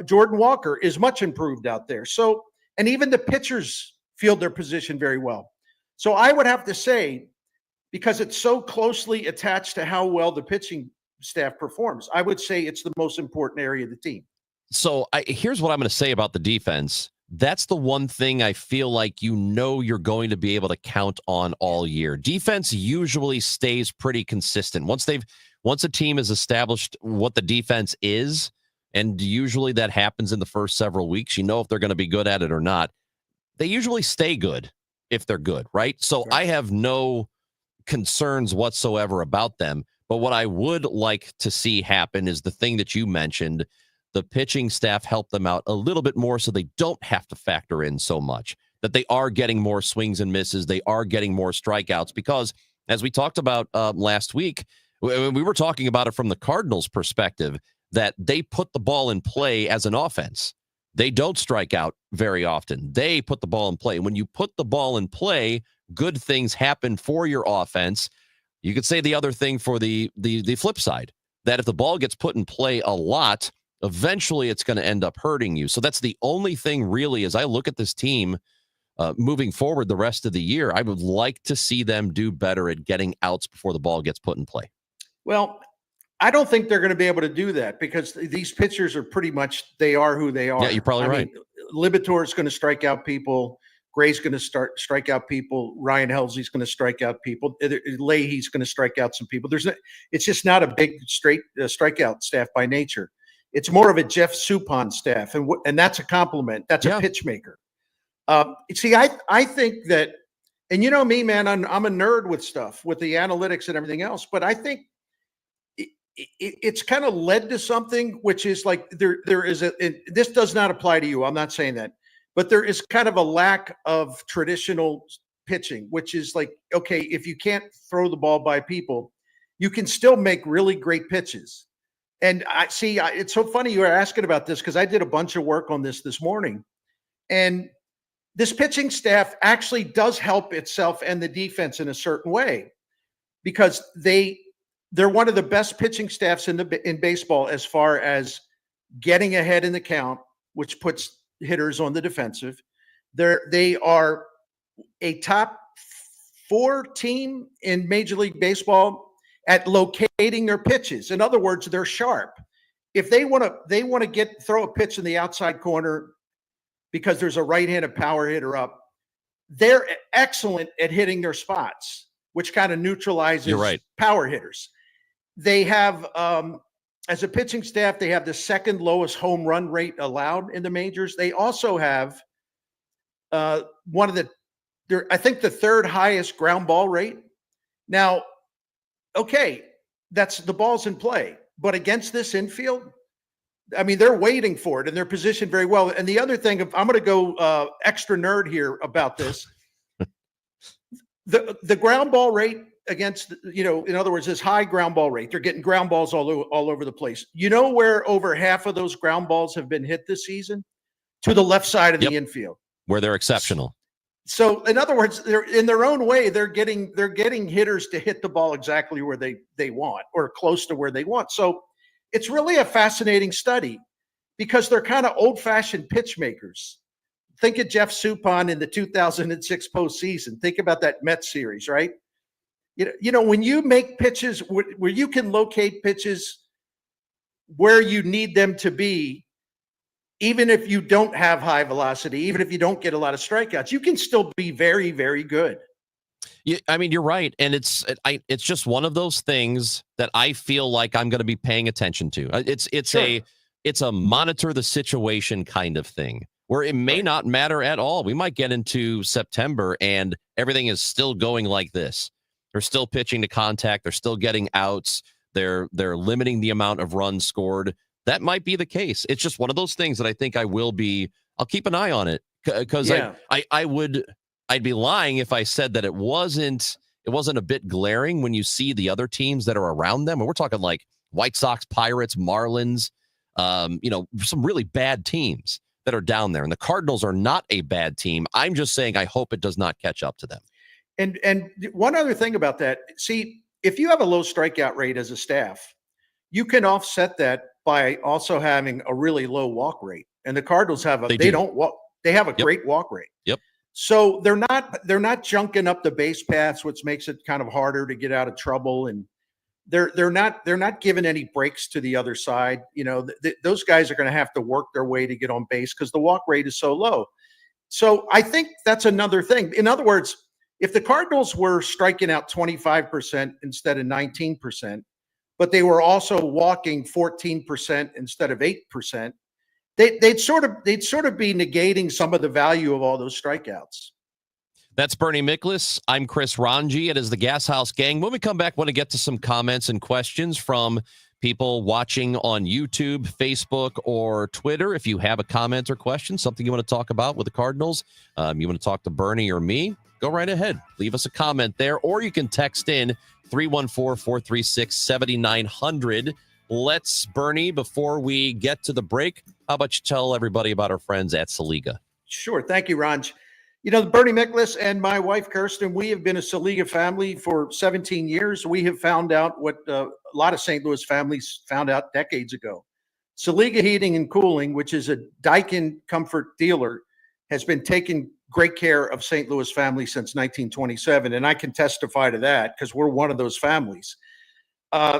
Jordan Walker is much improved out there. So, and even the pitchers field their position very well. So I would have to say, because it's so closely attached to how well the pitching staff performs, I would say it's the most important area of the team. So here's what I'm going to say about the defense. That's the one thing I feel like you're going to be able to count on all year. Defense usually stays pretty consistent. Once a team has established what the defense is, and usually that happens in the first several weeks, if they're going to be good at it or not. They usually stay good if they're good, right? So I have no concerns whatsoever about them. But what I would like to see happen is the thing that you mentioned. The pitching staff help them out a little bit more so they don't have to factor in so much, that they are getting more swings and misses. They are getting more strikeouts, because as we talked about last week, we were talking about it from the Cardinals' perspective, that they put the ball in play as an offense. They don't strike out very often. They put the ball in play. When you put the ball in play, good things happen for your offense. You could say the other thing for the flip side, that if the ball gets put in play a lot, eventually it's going to end up hurting you. So that's the only thing really, as I look at this team moving forward the rest of the year, I would like to see them do better at getting outs before the ball gets put in play. Well, I don't think they're going to be able to do that, because these pitchers are pretty much, they are who they are. Yeah, you're probably right. Libator is going to strike out people. Gray's going to strike out people. Ryan Helsley's going to strike out people. Leahy's going to strike out some people. It's just not a big straight strikeout staff by nature. It's more of a Jeff Suppan staff, and that's a compliment. That's a pitch maker. See, I think that, and you know me, man, I'm a nerd with stuff, with the analytics and everything else, but I think it's kind of led to something, which is like there is this does not apply to you. I'm not saying that, but there is kind of a lack of traditional pitching, which is like, okay, if you can't throw the ball by people, you can still make really great pitches. And it's so funny you were asking about this, because I did a bunch of work on this morning, and this pitching staff actually does help itself and the defense in a certain way, because they're one of the best pitching staffs in baseball as far as getting ahead in the count, which puts hitters on the defensive. They are a top 4 team in Major League Baseball at locating their pitches. In other words, they're sharp. If they want to throw a pitch in the outside corner because there's a right-handed power hitter up, they're excellent at hitting their spots, which kind of neutralizes power hitters. They have, as a pitching staff, they have the 2nd lowest home run rate allowed in the majors. They also have I think the 3rd highest ground ball rate. Now, okay, that's the ball's in play, but against this infield, I mean, they're waiting for it, and they're positioned very well. And the other thing, I'm going to go extra nerd here about this. The ground ball rate against, in other words, this high ground ball rate. They're getting ground balls all over the place. You know where over half of those ground balls have been hit this season? To the left side of the infield, where they're exceptional. So, in other words, they're in their own way. They're getting hitters to hit the ball exactly where they want, or close to where they want. So, it's really a fascinating study because they're kind of old-fashioned pitch makers. Think of Jeff Suppan in the 2006 postseason. Think about that Mets series, right? When you make pitches where you can locate pitches where you need them to be, even if you don't have high velocity, even if you don't get a lot of strikeouts, you can still be very, very good. Yeah, I mean, you're right. And it's just one of those things that I feel like I'm going to be paying attention to. It's a monitor the situation kind of thing where it may not matter at all. We might get into September and everything is still going like this. They're still pitching to contact. They're still getting outs. They're limiting the amount of runs scored. That might be the case. It's just one of those things that I think I'll keep an eye on it because I'd be lying if I said that it wasn't a bit glaring when you see the other teams that are around them. And we're talking like White Sox, Pirates, Marlins, some really bad teams that are down there. And the Cardinals are not a bad team. I'm just saying I hope it does not catch up to them. And one other thing about that, see, if you have a low strikeout rate as a staff, you can offset that by also having a really low walk rate. And the Cardinals have they have a great walk rate. Yep. So they're not junking up the base paths, which makes it kind of harder to get out of trouble. And they're not giving any breaks to the other side. Those guys are going to have to work their way to get on base because the walk rate is so low. So I think that's another thing. In other words, if the Cardinals were striking out 25% instead of 19%, but they were also walking 14% instead of 8%, they'd sort of be negating some of the value of all those strikeouts. That's Bernie Miklasz. I'm Chris Ranji. It is the Gashouse Gang. When we come back, I want to get to some comments and questions from people watching on YouTube, Facebook, or Twitter. If you have a comment or question, something you want to talk about with the Cardinals, you want to talk to Bernie or me, go right ahead. Leave us a comment there, or you can text in 314-436-7900. Let's, Bernie, before we get to the break, how about you tell everybody about our friends at Saliga? Sure. Thank you, Ranj. Bernie Miklasz and my wife, Kirsten, we have been a Saliga family for 17 years. We have found out what a lot of St. Louis families found out decades ago. Saliga Heating and Cooling, which is a Daikin comfort dealer, has been taking great care of St. Louis families since 1927. And I can testify to that because we're one of those families.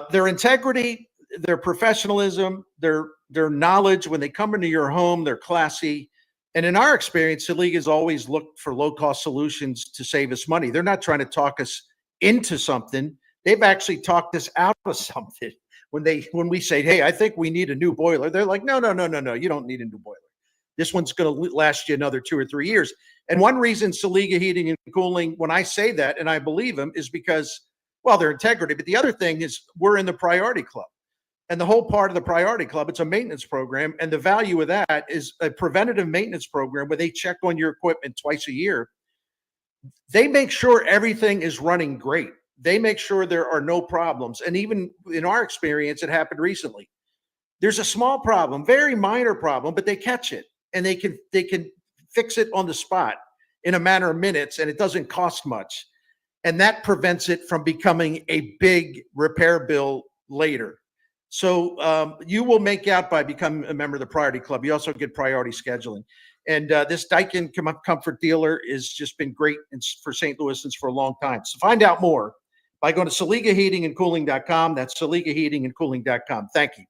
Their integrity, their professionalism, their knowledge, when they come into your home, they're classy. And in our experience, Saliga has always looked for low-cost solutions to save us money. They're not trying to talk us into something. They've actually talked us out of something. When we say, hey, I think we need a new boiler, they're like, no, you don't need a new boiler. This one's going to last you another 2 or 3 years. And one reason Saliga Heating and Cooling, when I say that, and I believe them, is because, well, their integrity. But the other thing is we're in the Priority Club. And the whole part of the Priority Club, it's a maintenance program. And the value of that is a preventative maintenance program where they check on your equipment twice a year. They make sure everything is running great. They make sure there are no problems. And even in our experience, it happened recently. There's a small problem, very minor problem, but they catch it and they can fix it on the spot in a matter of minutes, and it doesn't cost much. And that prevents it from becoming a big repair bill later. So you will make out by becoming a member of the Priority Club. You also get priority scheduling. And this Daikin comfort dealer has just been great for St. Louisans for a long time. So find out more by going to SaligaHeatingandCooling.com. That's SaligaHeatingandCooling.com. Thank you.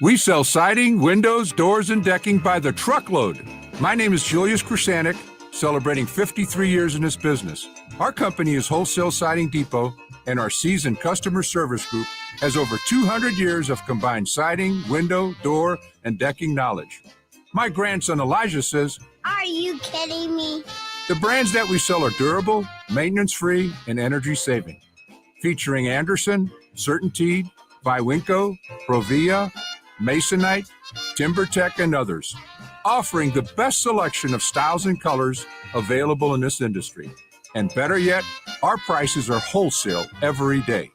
We sell siding, windows, doors, and decking by the truckload. My name is Julius Krasanik, celebrating 53 years in this business. Our company is Wholesale Siding Depot, and our seasoned customer service group has over 200 years of combined siding, window, door, and decking knowledge. My grandson Elijah says, "Are you kidding me?" The brands that we sell are durable, maintenance-free, and energy-saving. Featuring Anderson, CertainTeed, Viwinco, Provia, Masonite, TimberTech, and others, offering the best selection of styles and colors available in this industry. And better yet, our prices are wholesale every day.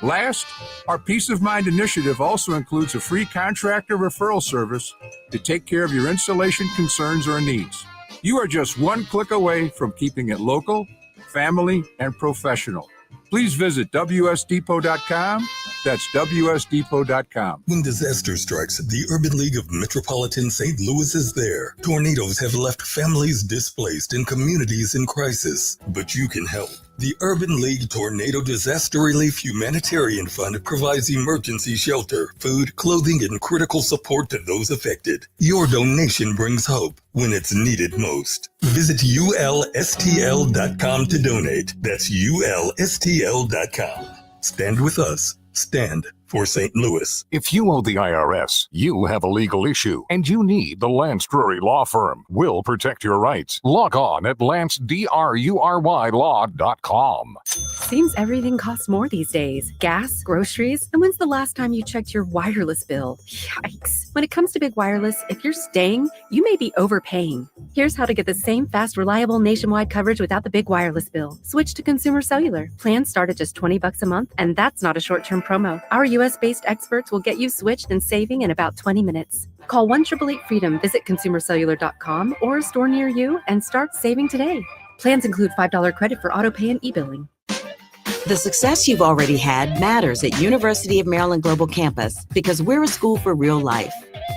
Last, our Peace of Mind initiative also includes a free contractor referral service to take care of your installation concerns or needs. You are just one click away from keeping it local, family, and professional. Please visit WSDepot.com. That's WSDepot.com. When disaster strikes, the Urban League of Metropolitan St. Louis is there. Tornadoes have left families displaced and communities in crisis, but you can help. The Urban League Tornado Disaster Relief Humanitarian Fund provides emergency shelter, food, clothing, and critical support to those affected. Your donation brings hope when it's needed most. Visit ulstl.com to donate. That's ulstl.com. Stand with us. Stand for St. Louis. If you owe the IRS, you have a legal issue, and you need the Lance Drury Law Firm. We'll protect your rights. Log on at lancedrurylaw.com. Seems everything costs more these days. Gas, groceries, and when's the last time you checked your wireless bill? Yikes. When it comes to big wireless, if you're staying, you may be overpaying. Here's how to get the same fast, reliable nationwide coverage without the big wireless bill. Switch to Consumer Cellular. Plans start at just $20 a month, and that's not a short-term promo. Our U.S.-based experts will get you switched and saving in about 20 minutes. Call 1-888-FREEDOM, visit consumercellular.com or a store near you, and start saving today. Plans include $5 credit for auto pay and e-billing. The success you've already had matters at University of Maryland Global Campus because we're a school for real life.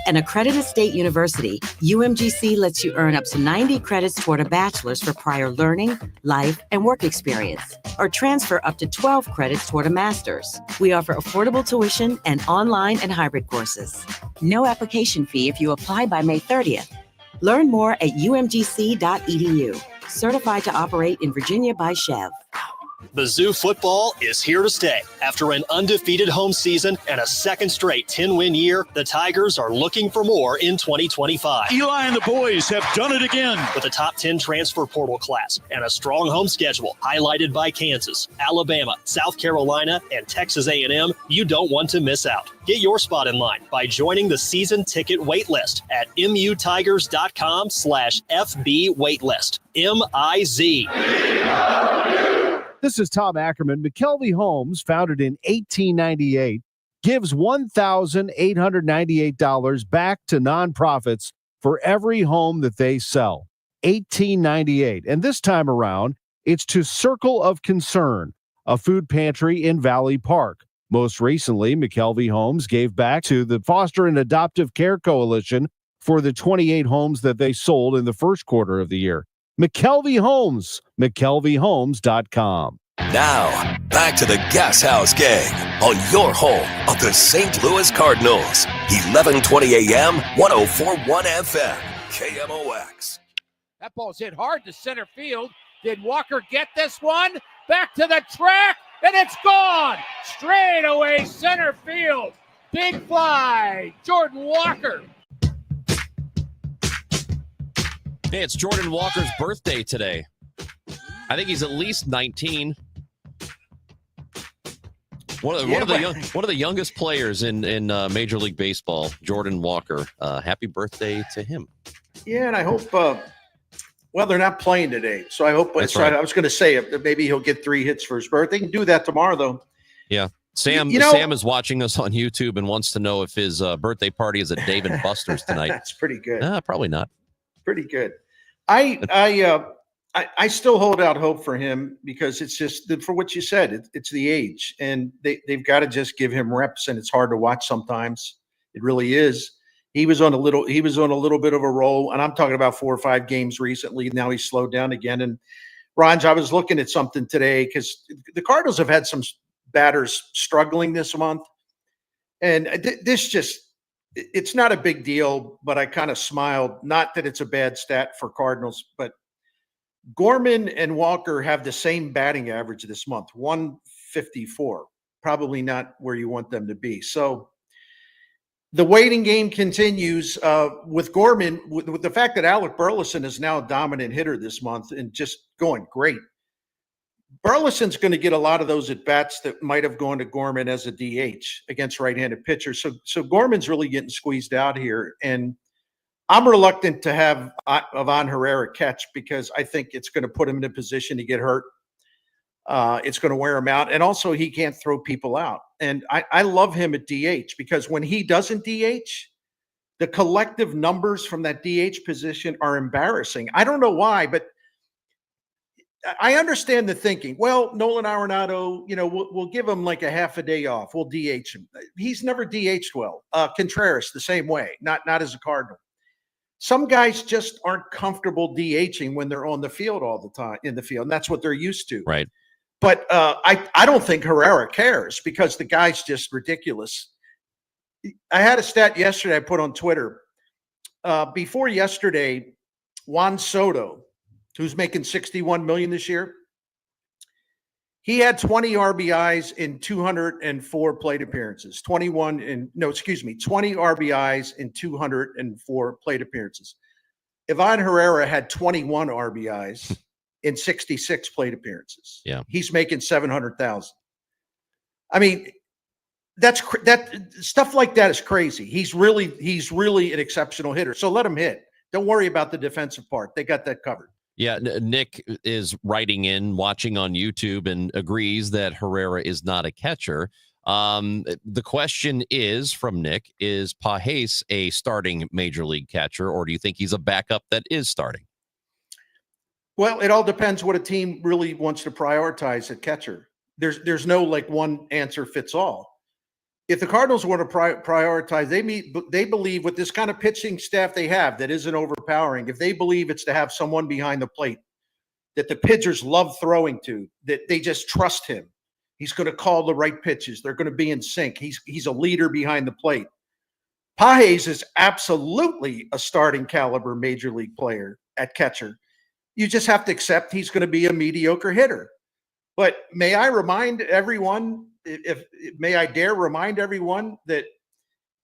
An accredited state university, UMGC lets you earn up to 90 credits toward a bachelor's for prior learning, life, and work experience, or transfer up to 12 credits toward a master's. We offer affordable tuition and online and hybrid courses. No application fee if you apply by May 30th. Learn more at umgc.edu. Certified to operate in Virginia by Chev. Mizzou football is here to stay. After an undefeated home season and a second straight 10-win year, the Tigers are looking for more in 2025. Eli and the boys have done it again. With a top 10 transfer portal class and a strong home schedule highlighted by Kansas, Alabama, South Carolina, and Texas A&M, you don't want to miss out. Get your spot in line by joining the season ticket waitlist at mutigers.com/FB waitlist. MIZ. This is Tom Ackerman. McKelvey Homes, founded in 1898, gives $1,898 back to nonprofits for every home that they sell. 1898. And this time around, it's to Circle of Concern, a food pantry in Valley Park. Most recently, McKelvey Homes gave back to the Foster and Adoptive Care Coalition for the 28 homes that they sold in the first quarter of the year. McKelvey Homes, McKelveyHomes.com. Now, back to the Gashouse Gang on your home of the St. Louis Cardinals. 1120 AM, 104.1 FM, KMOX. That ball's hit hard to center field. Did Walker get this one? Back to the track, and it's gone. Straight away center field. Big fly, Jordan Walker. Hey, it's Jordan Walker's birthday today. I think he's at least 19. One of the youngest players in Major League Baseball, Jordan Walker. Happy birthday to him. Yeah, and I hope. Well, they're not playing today, so I hope. That's right. I was going to say maybe he'll get 3 hits for his birthday. They can do that tomorrow, though. Yeah, Sam. Sam is watching us on YouTube and wants to know if his birthday party is at Dave and Buster's tonight. That's pretty good. Probably not. Pretty good. I still hold out hope for him because it's just for what you said. It's the age, and they've got to just give him reps, and it's hard to watch sometimes. It really is. He was on a little bit of a roll, and I'm talking about 4 or 5 games recently. Now he's slowed down again. And Ronj, I was looking at something today because the Cardinals have had some batters struggling this month, and it's not a big deal, but I kind of smiled. Not that it's a bad stat for Cardinals, but Gorman and Walker have the same batting average this month, 154. Probably not where you want them to be. So the waiting game continues with Gorman, with the fact that Alec Burleson is now a dominant hitter this month and just going great. Burleson's going to get a lot of those at-bats that might have gone to Gorman as a DH against right-handed pitchers. So Gorman's really getting squeezed out here. And I'm reluctant to have Ivan Herrera catch because I think it's going to put him in a position to get hurt. It's going to wear him out. And also, he can't throw people out. And I love him at DH because when he doesn't DH, the collective numbers from that DH position are embarrassing. I don't know why, but I understand the thinking. Well, Nolan Arenado, we'll give him like a half a day off. We'll DH him. He's never DH'd well. Contreras, the same way, not as a Cardinal. Some guys just aren't comfortable DHing when they're on the field all the time in the field, and that's what they're used to. Right. But I don't think Herrera cares because the guy's just ridiculous. I had a stat yesterday I put on Twitter. Before yesterday, Juan Soto, who's making $61 million this year, he had 20 RBIs in 204 plate appearances. 20 RBIs in 204 plate appearances. Ivan Herrera had 21 RBIs in 66 plate appearances. Yeah. He's making $700,000. I mean, that stuff like that is crazy. He's really an exceptional hitter. So let him hit. Don't worry about the defensive part. They got that covered. Yeah, Nick is writing in, watching on YouTube, and agrees that Herrera is not a catcher. The question is, from Nick, is Pages a starting major league catcher, or do you think he's a backup that is starting? Well, it all depends what a team really wants to prioritize at catcher. There's no like one answer fits all. If the Cardinals want to prioritize, they believe with this kind of pitching staff they have that isn't overpowering, if they believe it's to have someone behind the plate that the pitchers love throwing to, that they just trust him. He's going to call the right pitches. They're going to be in sync. He's a leader behind the plate. Pages is absolutely a starting caliber major league player at catcher. You just have to accept he's going to be a mediocre hitter. But may I remind everyone, may I dare remind everyone that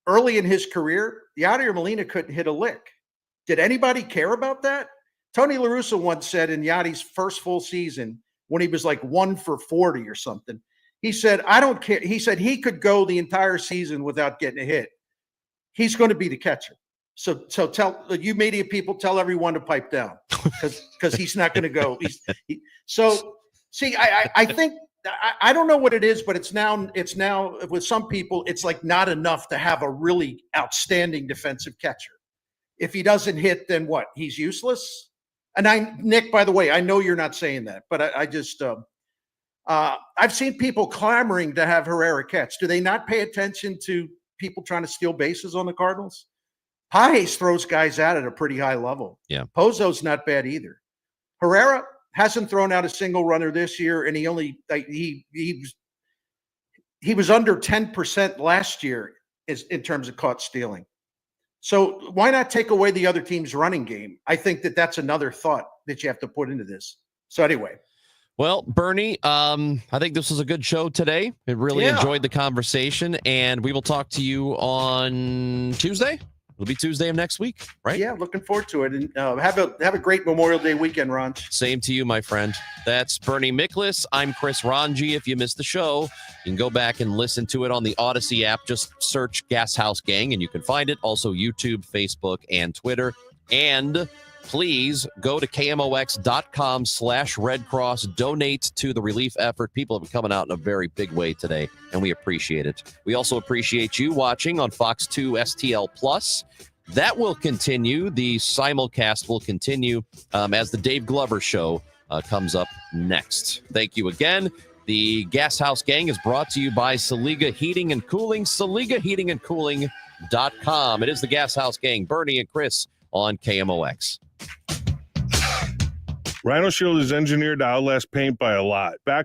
early in his career, Yadier Molina couldn't hit a lick. Did anybody care about that? Tony La Russa once said in Yadi's first full season, when he was like 1 for 40 or something, he said, I don't care. He said he could go the entire season without getting a hit. He's going to be the catcher. So tell you media people, tell everyone to pipe down because he's not going to go. See, I think I don't know what it is, but it's now with some people, it's like not enough to have a really outstanding defensive catcher. If he doesn't hit, then what? He's useless. And Nick, by the way, I know you're not saying that, but I just I've seen people clamoring to have Herrera catch. Do they not pay attention to people trying to steal bases on the Cardinals? Pages throws guys out at a pretty high level. Yeah, Pozo's not bad either. Herrera hasn't thrown out a single runner this year, and he was under 10% last year in terms of caught stealing. So why not take away the other team's running game? I think that's another thought that you have to put into this. So anyway. Well, Bernie, I think this was a good show today. I really enjoyed the conversation, and we will talk to you on Tuesday. It'll be Tuesday of next week, right? Yeah, looking forward to it. And have a great Memorial Day weekend, Ron. Same to you, my friend. That's Bernie Miklas. I'm Chris Ranji. If you missed the show, you can go back and listen to it on the Odyssey app. Just search Gashouse Gang, and you can find it. Also, YouTube, Facebook, and Twitter. And please go to KMOX.com/Red Cross. Donate to the relief effort. People have been coming out in a very big way today, and we appreciate it. We also appreciate you watching on Fox 2 STL Plus. That will continue. The simulcast will continue as the Dave Glover Show comes up next. Thank you again. The Gashouse Gang is brought to you by Saliga Heating and Cooling, SaligaHeatingandCooling.com. It is the Gashouse Gang, Bernie and Chris on KMOX. Rhino Shield is engineered to outlast paint by a lot. Back